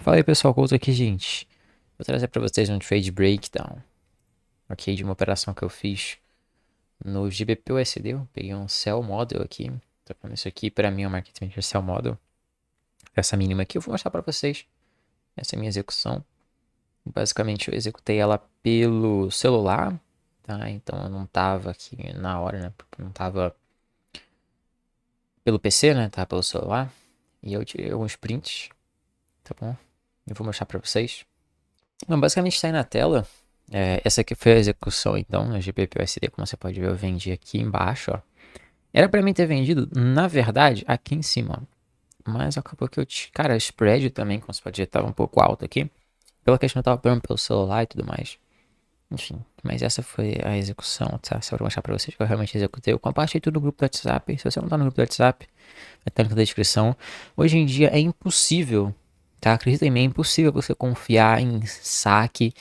Fala aí pessoal, Couto aqui, gente. Vou trazer para vocês um trade breakdown, ok? De uma operação que eu fiz no GBP/USD. Eu peguei um sell model aqui. Tá falando isso aqui para mim é um market maker sell model. Essa mínima aqui eu vou mostrar para vocês. Essa é a minha execução. Basicamente eu executei ela pelo celular, tá? Então eu não tava aqui na hora, né? Porque eu não tava pelo PC, né? Tava pelo celular. E eu tirei alguns prints, tá bom? Eu vou mostrar para vocês. Bom, basicamente está aí na tela. Essa aqui foi a execução, então, no GBP/USD, como você pode ver, eu vendi aqui embaixo, ó. Era para mim ter vendido, na verdade, aqui em cima, ó. Mas acabou que cara, o spread também, como você pode ver, estava um pouco alto aqui. Pela questão eu tava pegando pelo celular e tudo mais. Enfim, mas essa foi a execução, tá? Só pra mostrar pra vocês que eu realmente executei. Eu compartilhei tudo no grupo do WhatsApp. Se você não tá no grupo do WhatsApp, vai estar no link da descrição. Hoje em dia é impossível, tá? Acredita em mim, é impossível você confiar em saque,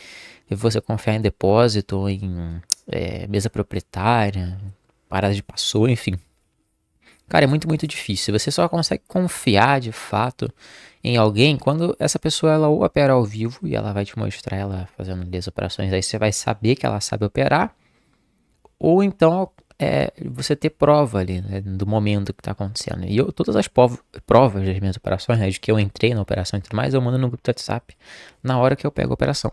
você confiar em depósito, em mesa proprietária, parada de passou, enfim. Cara, é muito, muito difícil. Você só consegue confiar de fato em alguém quando essa pessoa ela ou opera ao vivo e ela vai te mostrar ela fazendo as operações. Aí você vai saber que ela sabe operar, ou então você ter prova ali, né, do momento que está acontecendo. E eu, todas as provas das minhas operações, né, de que eu entrei na operação e tudo mais, eu mando no grupo do WhatsApp na hora que eu pego a operação.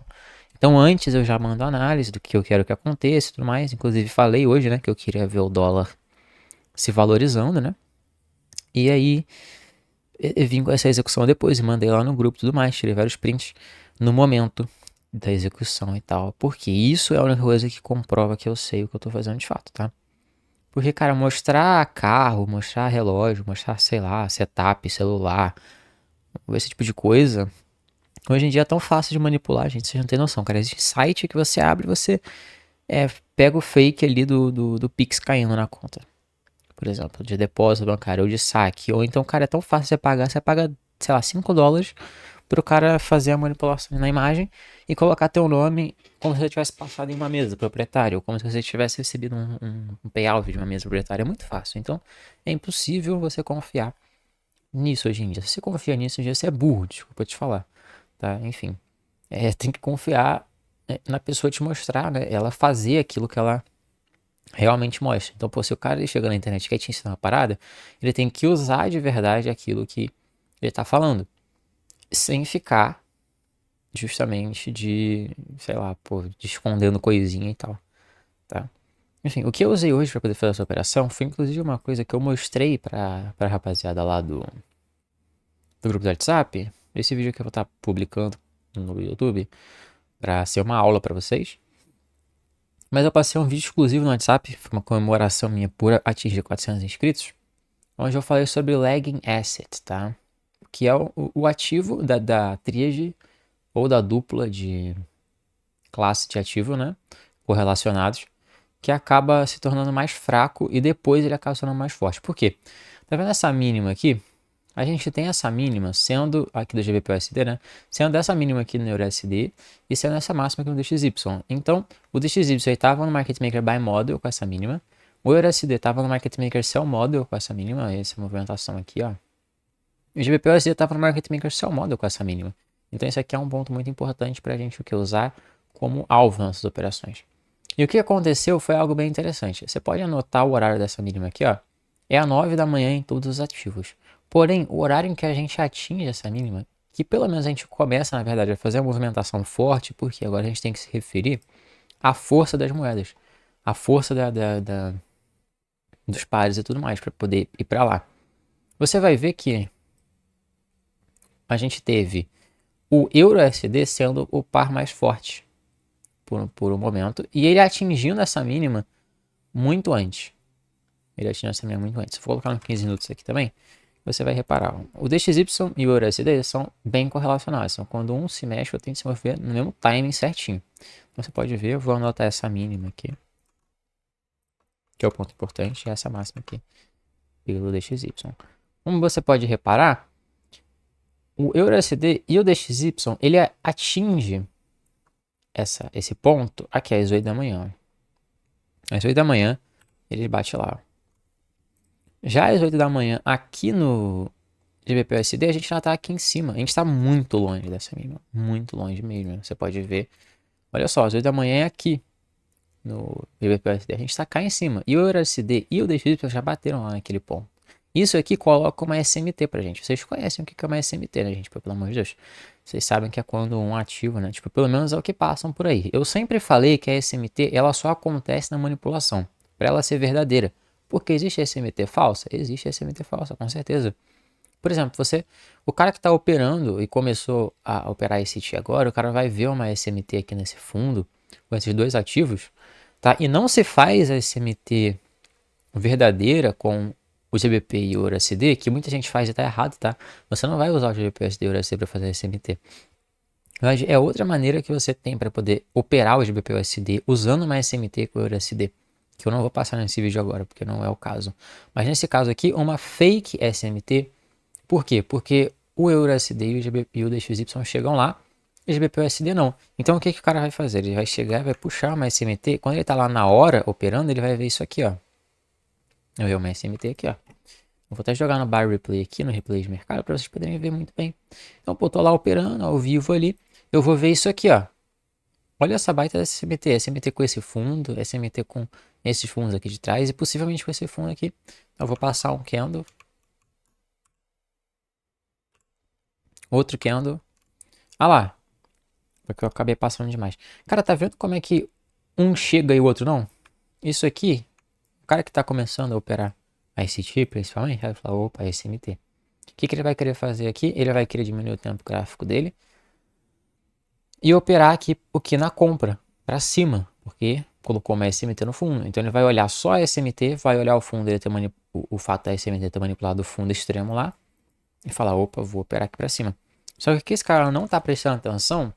Então antes eu já mando análise do que eu quero que aconteça e tudo mais. Inclusive falei hoje, né, que eu queria ver o dólar se valorizando, né? E aí eu vim com essa execução depois e mandei lá no grupo e tudo mais, tirei vários prints no momento da execução e tal. Porque isso é a única coisa que comprova que eu sei o que eu tô fazendo de fato, tá? Porque, cara, mostrar carro, mostrar relógio, mostrar, sei lá, setup, celular, esse tipo de coisa, hoje em dia é tão fácil de manipular, gente, vocês não tem noção, cara. Existe site que você abre e você pega o fake ali do Pix caindo na conta. Por exemplo, de depósito bancário ou de saque. Ou então, cara, é tão fácil você pagar, você paga, sei lá, $5 pro cara fazer a manipulação na imagem e colocar teu nome como se você tivesse passado em uma mesa proprietária, ou como se você tivesse recebido um payout de uma mesa proprietária. É muito fácil. Então, é impossível você confiar nisso hoje em dia. Se você confia nisso hoje em dia, você é burro, desculpa te falar. Tá? Enfim, tem que confiar na pessoa te mostrar, né? Ela fazer aquilo que ela realmente mostra. Então, pô, se o cara ele chega na internet e quer te ensinar uma parada, ele tem que usar de verdade aquilo que ele tá falando, sem ficar justamente sei lá, pô, de escondendo coisinha e tal, tá? Enfim, o que eu usei hoje para poder fazer essa operação foi inclusive uma coisa que eu mostrei pra rapaziada lá do grupo do WhatsApp. Esse vídeo que eu vou estar publicando no YouTube para ser uma aula para vocês. Mas eu passei um vídeo exclusivo no WhatsApp, foi uma comemoração minha por atingir 400 inscritos, onde eu falei sobre lagging asset, tá? Que é o ativo da tríade ou da dupla de classe de ativo, né? Correlacionados, que acaba se tornando mais fraco e depois ele acaba se tornando mais forte. Por quê? Tá vendo essa mínima aqui? A gente tem essa mínima sendo aqui do GBP/USD, né? Sendo essa mínima aqui no EURUSD e sendo essa máxima aqui no DXY. Então, o DXY estava no Market Maker Buy Model com essa mínima. O EURUSD estava no Market Maker Sell Model com essa mínima, essa movimentação aqui, ó. E o GBP/USD estava no Market Maker Sell Model com essa mínima. Então, esse aqui é um ponto muito importante para a gente o que usar como alvo nas nossas operações. E o que aconteceu foi algo bem interessante. Você pode anotar o horário dessa mínima aqui, ó. É às 9 da manhã em todos os ativos. Porém, o horário em que a gente atinge essa mínima, que pelo menos a gente começa, na verdade, a fazer a movimentação forte, porque agora a gente tem que se referir à força das moedas, à força dos pares e tudo mais, para poder ir para lá. Você vai ver que a gente teve o EURUSD sendo o par mais forte por um momento, e ele atingindo essa mínima muito antes. Ele atingiu essa mínima muito antes. Se eu colocar uns 15 minutos aqui também, você vai reparar. O DXY e o EURUSD são bem correlacionados. São quando um se mexe, o outro tem que se mover no mesmo timing certinho. Então você pode ver, eu vou anotar essa mínima aqui, que é o ponto importante, e essa máxima aqui, pelo DXY. Como você pode reparar, o EURUSD e o DXY, ele atinge esse ponto aqui às 8 da manhã. Às 8 da manhã, ele bate lá. Já às 8 da manhã, aqui no GBP/USD, a gente já tá aqui em cima. A gente tá muito longe dessa mínima. Muito longe mesmo. Você pode ver. Olha só, às 8 da manhã é aqui no GBP/USD. A gente tá cá em cima. E o EURUSD e o DXY já bateram lá naquele ponto. Isso aqui coloca uma SMT pra gente. Vocês conhecem o que é uma SMT, né, gente? Pelo amor de Deus. Vocês sabem que é quando um ativo, né? Tipo, pelo menos é o que passam por aí. Eu sempre falei que a SMT, ela só acontece na manipulação. Para ela ser verdadeira. Porque existe SMT falsa? Existe SMT falsa, com certeza. Por exemplo, o cara que está operando e começou a operar esse TI agora, o cara vai ver uma SMT aqui nesse fundo, com esses dois ativos, tá? E não se faz a SMT verdadeira com o GBP e o USD, que muita gente faz e tá errado, tá? Você não vai usar o GBP, USD e o USD para fazer SMT. Mas é outra maneira que você tem para poder operar o GBP USD usando uma SMT com o USD, que eu não vou passar nesse vídeo agora, porque não é o caso. Mas nesse caso aqui, uma fake SMT. Por quê? Porque o EURUSD e o GBP e o DXY chegam lá, e o GBP/USD não. Então o que, que o cara vai fazer? Ele vai chegar e vai puxar uma SMT. Quando ele está lá na hora operando, ele vai ver isso aqui, ó. Eu ver uma SMT aqui, ó. Eu vou até jogar no Buy Replay aqui, no replay de mercado, para vocês poderem ver muito bem. Então, pô, tô lá operando ao vivo ali. Eu vou ver isso aqui, ó. Olha essa baita SMT. SMT com esse fundo, SMT com esses fundos aqui de trás e possivelmente com esse fundo aqui. Eu vou passar um candle. Outro candle. Ah lá. Porque eu acabei passando demais. Cara, tá vendo como é que um chega e o outro não? Isso aqui, o cara que tá começando a operar a ICT, principalmente, vai falar, opa, SMT. O que, que ele vai querer fazer aqui? Ele vai querer diminuir o tempo gráfico dele e operar aqui o que na compra, para cima, porque colocou uma SMT no fundo. Então ele vai olhar só a SMT, vai olhar o fundo, ele ter o fato da SMT ter manipulado o fundo extremo lá e falar, opa, vou operar aqui para cima. Só que o que esse cara não tá prestando atenção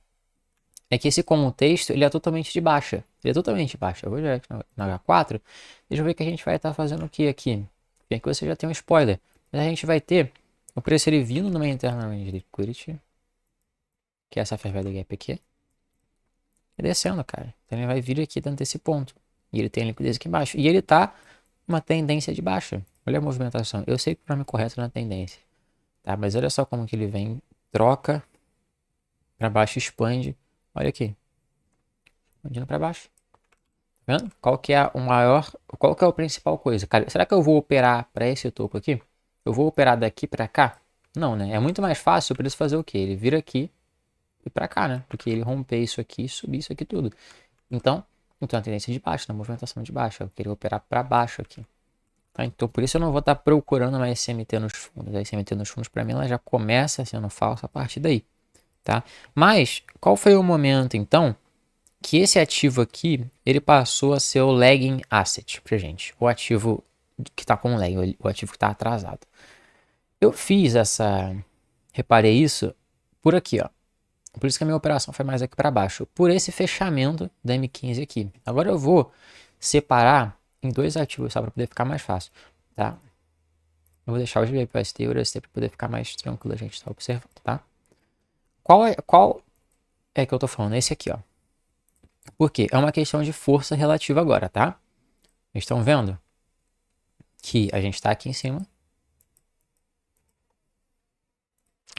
é que esse contexto ele é totalmente de baixa. Ele é totalmente de baixa. Eu vou já na H4. Deixa eu ver que a gente vai estar fazendo o que aqui. Bem que você já tem um spoiler. Mas a gente vai ter o preço ele vindo numa interna range liquidity, que é essa fair value gap aqui. E descendo, cara. Então ele vai vir aqui dentro desse ponto. E ele tem liquidez aqui embaixo. E ele tá uma tendência de baixa. Olha a movimentação. Eu sei que o nome correto na tendência. Tá? Mas olha só como que ele vem. Troca para baixo, expande. Olha aqui. Expandindo para baixo. Tá vendo? Qual que é o maior, qual que é a principal coisa? Cara, será que eu vou operar para esse topo aqui? Eu vou operar daqui para cá? Não, né? É muito mais fácil, eu preciso fazer o quê? Ele vir aqui e para cá, né? Porque ele romper isso aqui e subir isso aqui tudo. Então a tendência de baixo, na movimentação de baixo. Eu queria operar para baixo aqui. Tá? Então por isso eu não vou estar procurando uma SMT nos fundos. A SMT nos fundos para mim ela já começa sendo falsa a partir daí. Tá? Mas qual foi o momento então que esse ativo aqui, ele passou a ser o lagging asset pra gente. O ativo que tá com lag, o ativo que tá atrasado. Eu reparei isso por aqui, ó. Por isso que a minha operação foi mais aqui para baixo. Por esse fechamento da M15 aqui. Agora eu vou separar em dois ativos, só para poder ficar mais fácil, tá? Eu vou deixar o GBP/USD e o USD para poder ficar mais tranquilo a gente estar observando, tá? Qual é que eu tô falando? Esse aqui, ó. Por quê? É uma questão de força relativa agora, tá? Estão vendo que a gente está aqui em cima.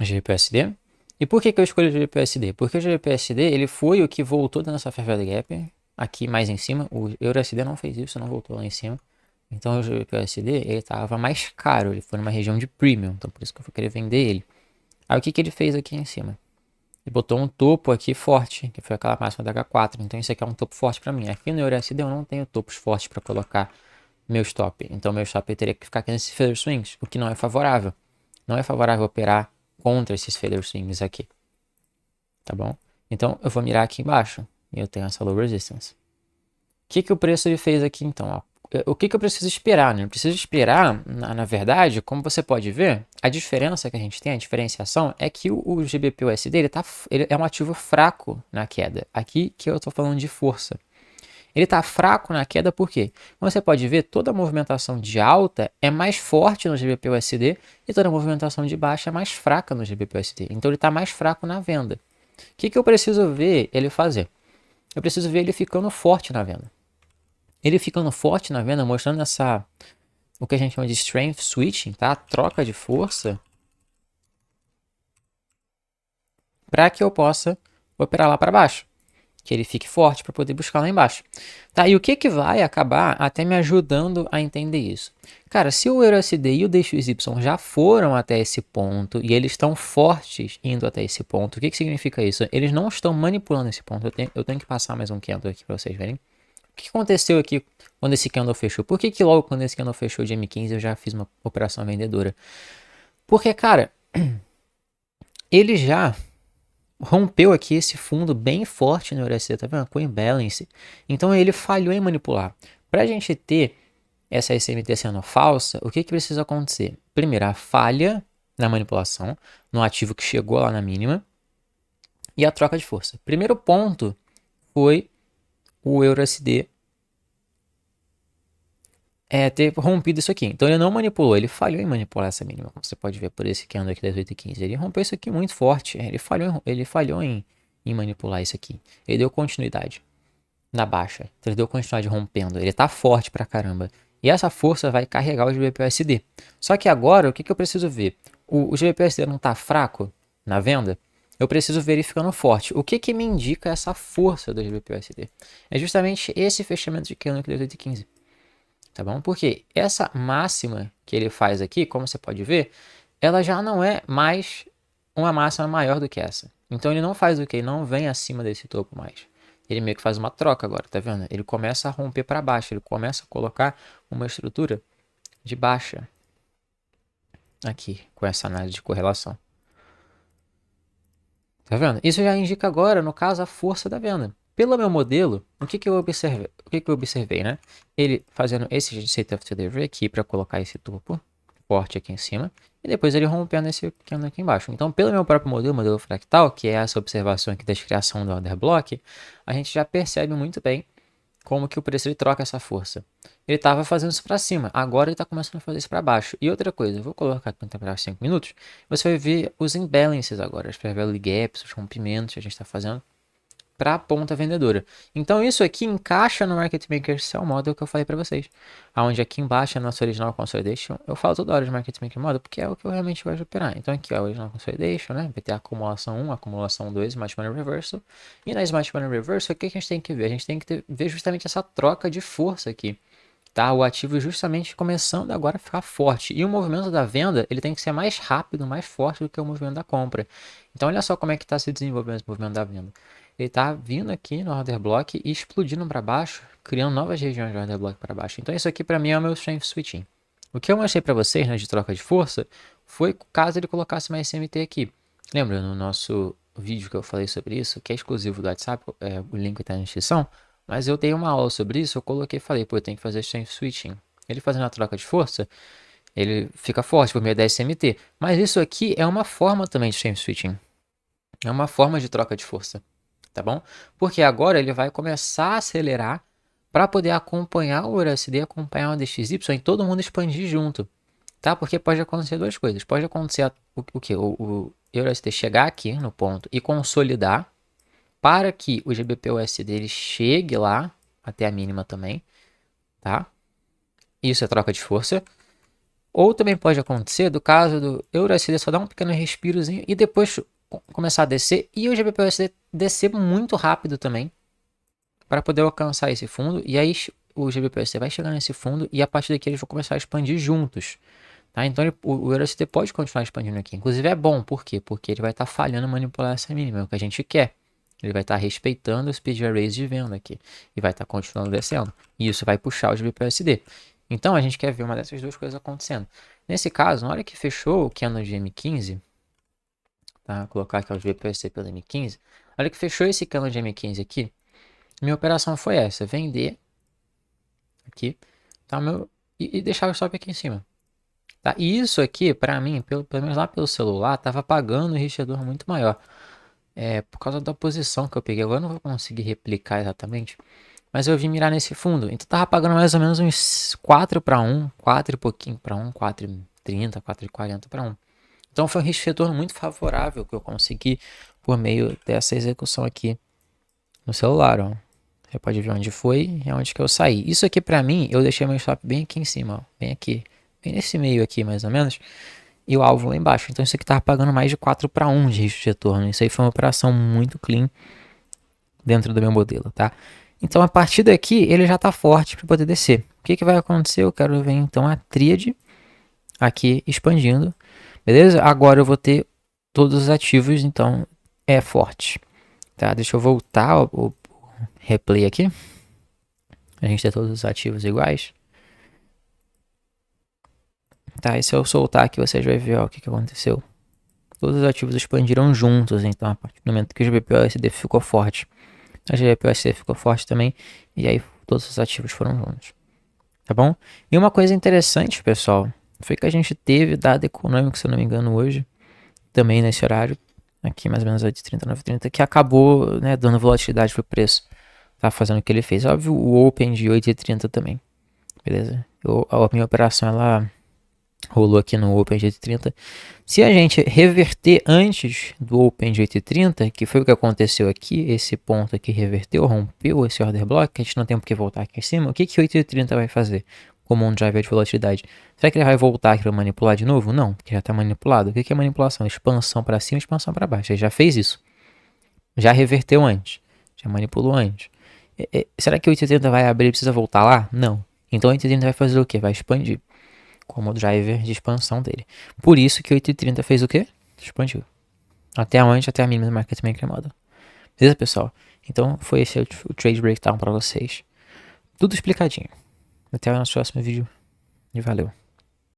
GBP/USD. E por que eu escolhi o GBP/USD? Porque o GBP/USD ele foi o que voltou da nossa fair value gap aqui mais em cima. O EURUSD não fez isso, não voltou lá em cima. Então o GBP/USD ele estava mais caro, ele foi numa região de premium, então por isso que eu fui querer vender ele. Aí o que ele fez aqui em cima? Ele botou um topo aqui forte, que foi aquela máxima da H4. Então isso aqui é um topo forte para mim. Aqui no EURUSD eu não tenho topos fortes para colocar meu stop. Então meu stop teria que ficar aqui nesses feather swings, o que não é favorável. Não é favorável operar contra esses feather swings aqui. Tá bom? Então eu vou mirar aqui embaixo e eu tenho essa low resistance. O que o preço ele fez aqui então? Ó? O que eu preciso esperar, né? Eu preciso esperar, na verdade, como você pode ver, a diferença que a gente tem, a diferenciação, é que o GBP/USD ele é um ativo fraco na queda. Aqui que eu estou falando de força. Ele está fraco na queda por quê? Como você pode ver, toda a movimentação de alta é mais forte no GBP/USD e toda a movimentação de baixa é mais fraca no GBP/USD. Então ele está mais fraco na venda. O que eu preciso ver ele fazer? Eu preciso ver ele ficando forte na venda. Ele ficando forte na venda, mostrando o que a gente chama de strength switching, tá? A troca de força. para que eu possa operar lá para baixo, que ele fique forte para poder buscar lá embaixo. Tá, e o que que vai acabar até me ajudando a entender isso? Cara, se o EURUSD e o DXY já foram até esse ponto e eles estão fortes indo até esse ponto, o que que significa isso? Eles não estão manipulando esse ponto. Eu tenho que passar mais um candle aqui para vocês verem. O que aconteceu aqui quando esse candle fechou? Por que que logo quando esse candle fechou de M15 eu já fiz uma operação vendedora? Porque, cara, ele já rompeu aqui esse fundo bem forte no EURUSD, tá vendo? Com imbalance. Então ele falhou em manipular. Para a gente ter essa SMT sendo falsa, o que que precisa acontecer? Primeiro, a falha na manipulação, no ativo que chegou lá na mínima, e a troca de força. Primeiro ponto foi o EURUSD ter rompido isso aqui. Então ele não manipulou, ele falhou em manipular essa mínima, como você pode ver por esse candle aqui das 8h15. Ele rompeu isso aqui muito forte, ele falhou em manipular isso aqui. Ele deu continuidade na baixa, então ele deu continuidade rompendo. Ele tá forte pra caramba. E essa força vai carregar o GBPUSD. Só que agora, o que que eu preciso ver? O GBPUSD não tá fraco na venda? Eu preciso ver ele ficando forte. O que que me indica essa força do GBPUSD? É justamente esse fechamento de candle aqui das 8h15. Tá bom? Porque essa máxima que ele faz aqui, como você pode ver, ela já não é mais uma máxima maior do que essa. Então ele não faz o que? Ele não vem acima desse topo mais. Ele meio que faz uma troca agora, tá vendo? Ele começa a romper para baixo, ele começa a colocar uma estrutura de baixa aqui, com essa análise de correlação. Tá vendo? Isso já indica agora, no caso, a força da venda. Pelo meu modelo, o que que eu observei, né? Ele fazendo esse state of delivery aqui para colocar esse topo forte aqui em cima e depois ele rompendo esse candle aqui embaixo. Então, pelo meu próprio modelo fractal, que é essa observação aqui da criação do order block, a gente já percebe muito bem como que o preço ele troca essa força. Ele estava fazendo isso para cima, agora ele está começando a fazer isso para baixo. E outra coisa, eu vou colocar aqui no temporário 5 minutos, você vai ver os imbalances agora, as fair value gaps, os rompimentos que a gente está fazendo para a ponta vendedora. Então isso aqui encaixa no Market Maker Sell Model que eu falei para vocês. Onde aqui embaixo é nosso Original Consolidation. Eu falo toda hora de Market Maker Model porque é o que eu realmente gosto de operar. Então aqui é o Original Consolidation, né? Vai ter a acumulação 1, acumulação 2, Smart Money Reversal. E na Smart Money Reversal, o que a gente tem que ver? A gente tem que ver justamente essa troca de força aqui. Tá, o ativo justamente começando agora a ficar forte. E o movimento da venda, ele tem que ser mais rápido, mais forte do que o movimento da compra. Então olha só como é que está se desenvolvendo esse movimento da venda. Ele está vindo aqui no order block e explodindo para baixo, criando novas regiões de order block para baixo. Então isso aqui para mim é o meu strength switching. O que eu mostrei para vocês, né, de troca de força, foi caso ele colocasse mais CMT aqui. Lembra no nosso vídeo que eu falei sobre isso, que é exclusivo do WhatsApp, o link está na descrição, mas eu tenho uma aula sobre isso, eu coloquei e falei, pô, eu tenho que fazer strength switching. Ele fazendo a troca de força, ele fica forte por meio da SMT. Mas isso aqui é uma forma também de strength switching. É uma forma de troca de força, tá bom? Porque agora ele vai começar a acelerar para poder acompanhar o USD, acompanhar o DXY e todo mundo expandir junto, tá? Porque pode acontecer duas coisas. Pode acontecer o que? O USD chegar aqui no ponto e consolidar para que o GBP/USD dele chegue lá até a mínima também, tá? Isso é troca de força. Ou também pode acontecer do caso do EURUSD só dar um pequeno respirozinho e depois começar a descer e o GBP/USD descer muito rápido também para poder alcançar esse fundo e aí o GBP/USD vai chegar nesse fundo e a partir daqui eles vão começar a expandir juntos. Tá? Então o EURUSD pode continuar expandindo aqui. Inclusive é bom, por quê? Porque ele vai estar falhando em manipular essa mínima, é o que a gente quer. Ele vai estar respeitando o speed arrays de venda aqui e vai estar continuando descendo. E isso vai puxar o GBP/USD. Então a gente quer ver uma dessas duas coisas acontecendo. Nesse caso, na hora que fechou o candle de M15, tá? Vou colocar aqui o GBP/USD pelo M15. Na hora que fechou esse candle de M15 aqui, minha operação foi essa: vender aqui, tá? E deixar o stop aqui em cima. Tá? E isso aqui, para mim, pelo menos lá pelo celular, tava pagando um riscador muito maior. Por causa da posição que eu peguei. Agora eu não vou conseguir replicar exatamente. Mas eu vim mirar nesse fundo. Então tava pagando mais ou menos uns 4 para 1, 4 e pouquinho para 1, 4,30, 4,40 para 1. Então foi um risco retorno muito favorável que eu consegui por meio dessa execução aqui no celular, ó. Você pode ver onde foi e onde que eu saí. Isso aqui para mim, eu deixei meu stop bem aqui em cima, ó, bem aqui, bem nesse meio aqui mais ou menos. e o alvo lá embaixo. Então isso aqui estava pagando mais de 4/1 de risco de retorno. Isso aí foi uma operação muito clean dentro do meu modelo, tá? Então a partir daqui ele já está forte para poder descer. O que vai acontecer? Eu quero ver então a tríade aqui expandindo, beleza? Agora eu vou ter todos os ativos, então é forte, tá? Deixa eu voltar o replay aqui. A gente tem todos os ativos iguais. Tá, e se eu soltar aqui, vocês vão ver ó, o que aconteceu. Todos os ativos expandiram juntos, então a partir do momento que o GBP/USD ficou forte, a GBP/USD ficou forte também, e aí todos os ativos foram juntos, tá bom? E uma coisa interessante, pessoal, foi que a gente teve dado econômico, se eu não me engano, hoje, também nesse horário, aqui mais ou menos 8h30, 9h30, que acabou, né, dando volatilidade pro preço, tá fazendo o que ele fez. Óbvio, o Open de 8h30 também, beleza? A minha operação, ela rolou aqui no Open de 8h30. Se a gente reverter antes do Open de 8h30, que foi o que aconteceu aqui, esse ponto aqui reverteu, rompeu esse order block, a gente não tem por que voltar aqui em cima, o que 8h30 vai fazer como um driver de volatilidade? Será que ele vai voltar aqui para manipular de novo? Não, porque já está manipulado. O que é manipulação? Expansão para cima, expansão para baixo. Ele já fez isso. Já reverteu antes. Já manipulou antes. Será que 8h30 vai abrir e precisa voltar lá? Não. Então 8h30 vai fazer o quê? Vai expandir como driver de expansão dele. Por isso que 8h30 fez o quê? Expandiu. Até onde? Até a mínima do market maker model. Beleza, pessoal? Então foi esse o trade breakdown para vocês. Tudo explicadinho. Até o nosso próximo vídeo e valeu.